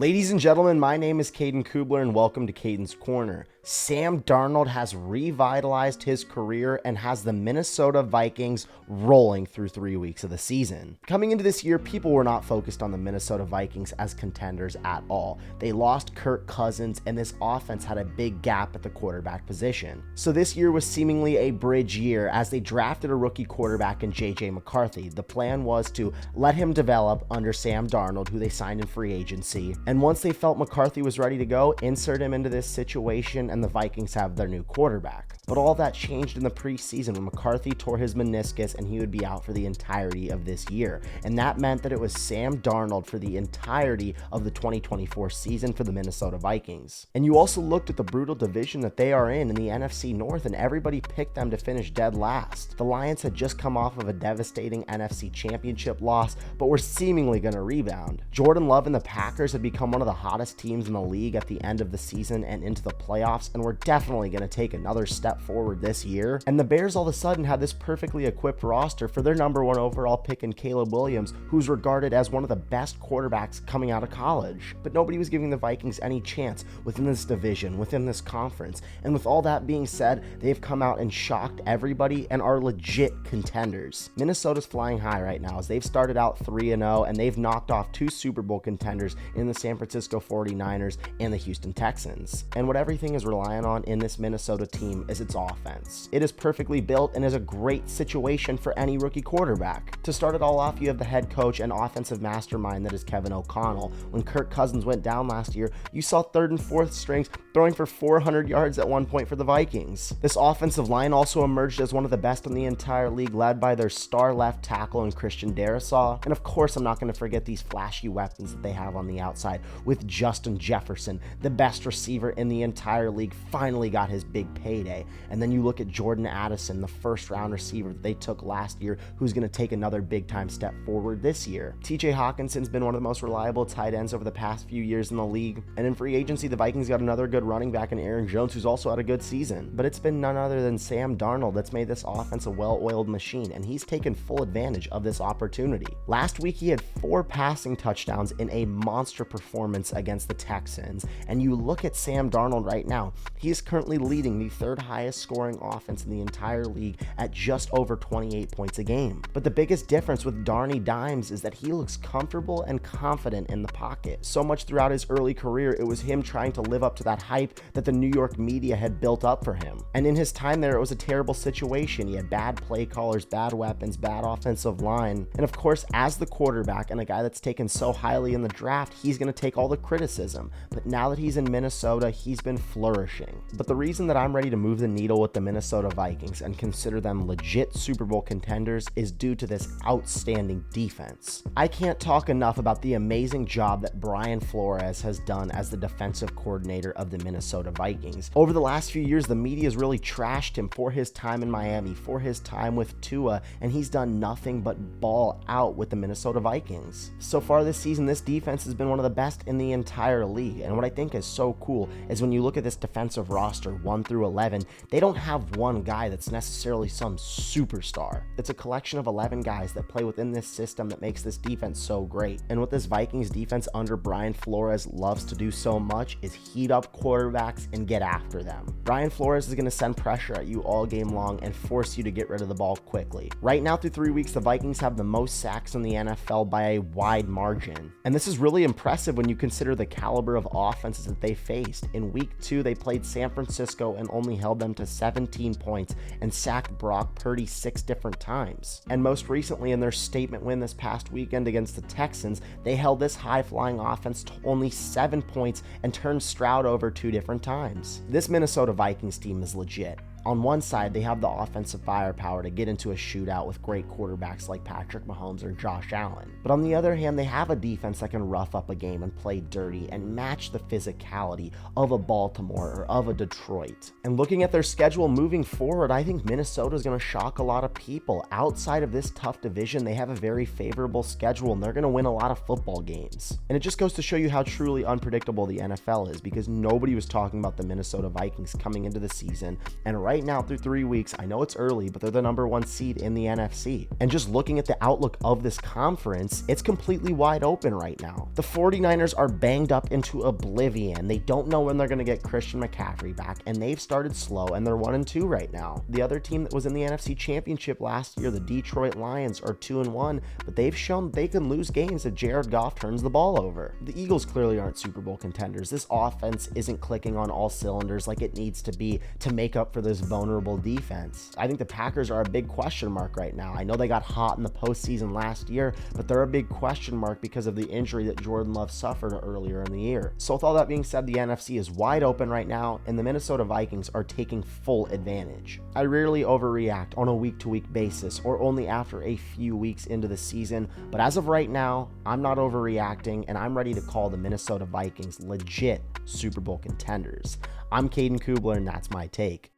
Ladies and gentlemen, my name is Caden Kubler and welcome to Caden's Corner. Sam Darnold has revitalized his career and has the Minnesota Vikings rolling through 3 weeks of the season. Coming into this year, people were not focused on the Minnesota Vikings as contenders at all. They lost Kirk Cousins and this offense had a big gap at the quarterback position. So this year was seemingly a bridge year as they drafted a rookie quarterback in J.J. McCarthy. The plan was to let him develop under Sam Darnold, who they signed in free agency. And once they felt McCarthy was ready to go, insert him into this situation and the Vikings have their new quarterback. But all that changed in the preseason when McCarthy tore his meniscus and he would be out for the entirety of this year. And that meant that it was Sam Darnold for the entirety of the 2024 season for the Minnesota Vikings. And you also looked at the brutal division that they are in the NFC North, and everybody picked them to finish dead last. The Lions had just come off of a devastating NFC Championship loss, but were seemingly going to rebound. Jordan Love and the Packers had become one of the hottest teams in the league at the end of the season and into the playoffs, and were definitely going to take another step forward this year. And the Bears all of a sudden had this perfectly equipped roster for their number one overall pick in Caleb Williams, who's regarded as one of the best quarterbacks coming out of college. But nobody was giving the Vikings any chance within this division, within this conference. And with all that being said, they've come out and shocked everybody and are legit contenders. Minnesota's flying high right now as they've started out 3-0 and they've knocked off two Super Bowl contenders in the San Francisco 49ers and the Houston Texans. And what everything is relying on in this Minnesota team is its offense. It is perfectly built and is a great situation for any rookie quarterback. To start it all off, you have the head coach and offensive mastermind that is Kevin O'Connell. When Kirk Cousins went down last year, you saw third and fourth strings throwing for 400 yards at one point for the Vikings. This offensive line also emerged as one of the best in the entire league, led by their star left tackle in Christian Darrisaw. And of course, I'm not going to forget these flashy weapons that they have on the outside with Justin Jefferson, the best receiver in the entire league, finally got his big payday. And then you look at Jordan Addison, the first round receiver that they took last year, who's going to take another big time step forward this year. TJ Hawkinson's been one of the most reliable tight ends over the past few years in the league. And in free agency, the Vikings got another good running back in Aaron Jones, who's also had a good season. But it's been none other than Sam Darnold that's made this offense a well-oiled machine, and he's taken full advantage of this opportunity. Last week, he had 4 passing touchdowns in a monster performance against the Texans. And you look at Sam Darnold right now, he is currently leading the third highest scoring offense in the entire league at just over 28 points a game. But the biggest difference with Darnie Dimes is that he looks comfortable and confident in the pocket. So much throughout his early career, it was him trying to live up to that hype that the New York media had built up for him. And in his time there, it was a terrible situation. He had bad play callers, bad weapons, bad offensive line. And of course, as the quarterback and a guy that's taken so highly in the draft, he's going to take all the criticism. But now that he's in Minnesota, he's been flourishing. But the reason that I'm ready to move the needle with the Minnesota Vikings and consider them legit Super Bowl contenders is due to this outstanding defense. I can't talk enough about the amazing job that Brian Flores has done as the defensive coordinator of the Minnesota Vikings. Over the last few years, the media has really trashed him for his time in Miami, for his time with Tua, and he's done nothing but ball out with the Minnesota Vikings. So far this season, this defense has been one of the best in the entire league, and what I think is so cool is when you look at this defensive roster 1 through 11, they don't have one guy that's necessarily some superstar. It's a collection of 11 guys that play within this system that makes this defense so great. And what this Vikings defense under Brian Flores loves to do so much is heat up quarterbacks and get after them. Brian Flores is going to send pressure at you all game long and force you to get rid of the ball quickly. Right now through 3 weeks, the Vikings have the most sacks in the NFL by a wide margin. And this is really impressive when you consider the caliber of offenses that they faced. In week 2, they played San Francisco and only held them to 17 points and sacked Brock Purdy 6 different times. And most recently in their statement win this past weekend against the Texans, they held this high-flying offense to only 7 points and turned Stroud over 2 different times. This Minnesota Vikings team is legit. On one side, they have the offensive firepower to get into a shootout with great quarterbacks like Patrick Mahomes or Josh Allen. But on the other hand, they have a defense that can rough up a game and play dirty and match the physicality of a Baltimore or of a Detroit. And looking at their schedule moving forward, I think Minnesota is going to shock a lot of people. Outside of this tough division, they have a very favorable schedule and they're going to win a lot of football games. And it just goes to show you how truly unpredictable the NFL is, because nobody was talking about the Minnesota Vikings coming into the season, and right now through 3 weeks, I know it's early, but they're the number 1 seed in the NFC. And just looking at the outlook of this conference, it's completely wide open right now. The 49ers are banged up into oblivion. They don't know when they're going to get Christian McCaffrey back, and they've started slow, and they're 1-2 right now. The other team that was in the NFC Championship last year, the Detroit Lions, are 2-1, but they've shown they can lose games if Jared Goff turns the ball over. The Eagles clearly aren't Super Bowl contenders. This offense isn't clicking on all cylinders like it needs to be to make up for this vulnerable defense. I think the Packers are a big question mark right now. I know they got hot in the postseason last year, but they're a big question mark because of the injury that Jordan Love suffered earlier in the year. So with all that being said, the NFC is wide open right now, and the Minnesota Vikings are taking full advantage. I rarely overreact on a week-to-week basis or only after a few weeks into the season, but as of right now, I'm not overreacting, and I'm ready to call the Minnesota Vikings legit Super Bowl contenders. I'm Caden Kubler, and that's my take.